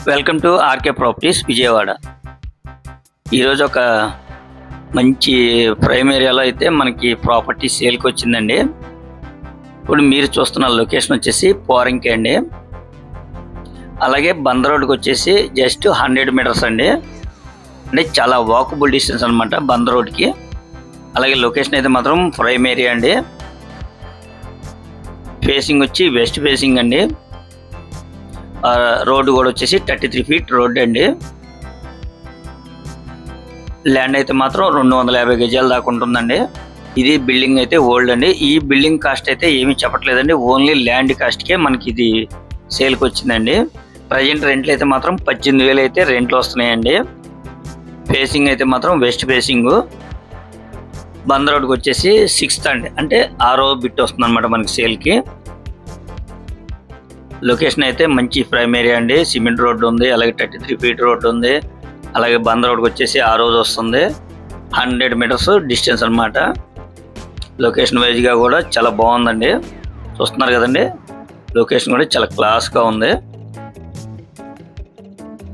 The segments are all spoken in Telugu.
Welcome to RK properties Vijayawada. ఈరోజు ఒక మంచి ప్రైమ్ ఏరియాలో అయితే మనకి ప్రాపర్టీ సేల్కి వచ్చిందండి. ఇప్పుడు మీరు చూస్తున్న లొకేషన్ వచ్చేసి పోరంకి అండి. అలాగే బందర్ రోడ్కి వచ్చేసి జస్ట్ 100 మీటర్స్ అండి. అంటే చాలా వాకబుల్ డిస్టెన్స్ అనమాట బందర్ రోడ్కి. అలాగే లొకేషన్ అయితే మాత్రం ప్రైమ్ ఏరియా అండి. ఫేసింగ్ వచ్చి వెస్ట్ ఫేసింగ్ అండి. రోడ్డు కూడా వచ్చేసి 33 ఫీట్ రోడ్ అండి. ల్యాండ్ అయితే మాత్రం 250 గజాలు దాకా ఉంటుందండి. ఇది బిల్డింగ్ అయితే ఓల్డ్ అండి. ఈ బిల్డింగ్ కాస్ట్ అయితే ఏమీ చెప్పట్లేదండి, ఓన్లీ ల్యాండ్ కాస్ట్కే మనకి ఇది సేల్కి వచ్చిందండి. ప్రజెంట్ రెంట్లు అయితే మాత్రం 18,000 అయితే రెంట్లు వస్తున్నాయండి. ఫేసింగ్ అయితే మాత్రం వెస్ట్ ఫేసింగ్. బందర్ రోడ్కి వచ్చేసి 6th అండి, అంటే 6వ బిట్ వస్తుంది అనమాట మనకి సేల్కి. లొకేషన్ అయితే మంచి ప్రైమ్ ఏరియా అండి. సిమెంట్ రోడ్డు ఉంది, అలాగే 33 ఫీట్ రోడ్డు ఉంది. అలాగే బందర్ రోడ్కి వచ్చేసి 6వ వస్తుంది. 100 మీటర్స్ డిస్టెన్స్ అనమాట. లొకేషన్ వైజ్గా కూడా చాలా బాగుందండి. చూస్తున్నారు కదండి, లొకేషన్ కూడా చాలా క్లాస్గా ఉంది.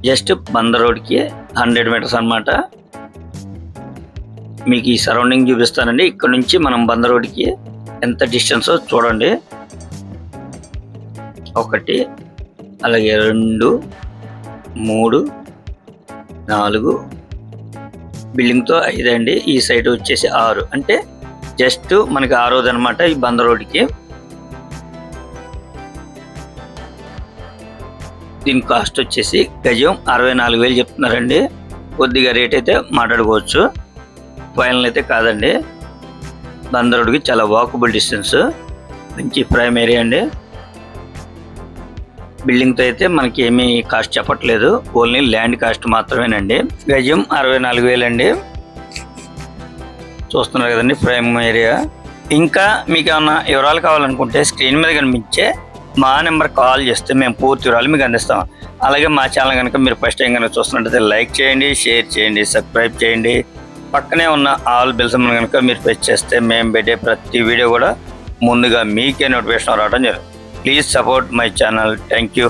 జస్ట్ బందర్ రోడ్కి 100 మీటర్స్ అనమాట. మీకు ఈ సరౌండింగ్ చూపిస్తానండి. ఇక్కడ నుంచి మనం బందర్ రోడ్కి ఎంత డిస్టెన్సో చూడండి. 1, అలాగే 2, 3, 4, బిల్డింగ్తో 5 అండి. ఈ సైడ్ వచ్చేసి 6, అంటే జస్ట్ మనకి 6వది అనమాట ఈ బందర్ రోడ్కి. దీని కాస్ట్ వచ్చేసి గజం 64,000 చెప్తున్నారండి. కొద్దిగా రేట్ అయితే మాట్లాడుకోవచ్చు, ఫైనల్ అయితే కాదండి. బందర్ రోడ్కి చాలా వాకబుల్ డిస్టెన్స్, మంచి ప్రైమ్ ఏరియా అండి. బిల్డింగ్తో అయితే మనకి ఏమీ కాస్ట్ చెప్పట్లేదు, ఓన్లీ ల్యాండ్ కాస్ట్ మాత్రమేనండి. గజం 64,000 అండి. చూస్తున్నారు కదండి ప్రైమ్ ఏరియా. ఇంకా మీకు ఏమన్నా వివరాలు కావాలనుకుంటే స్క్రీన్ మీద కనిపించే మా నెంబర్ కాల్ చేస్తే మేము పూర్తి వివరాలు మీకు అందిస్తాం. అలాగే మా ఛానల్ కనుక మీరు ఫస్ట్ టైం కనుక చూస్తున్నట్టయితే లైక్ చేయండి, షేర్ చేయండి, సబ్స్క్రైబ్ చేయండి. పక్కనే ఉన్న ఆల్ బెల్ సింబల్ కనుక మీరు ప్రెస్ చేస్తే మేము పెట్టే ప్రతి వీడియో కూడా ముందుగా మీకే నోటిఫికేషన్ రావడం జరుగుతుంది. Please support my channel. Thank you.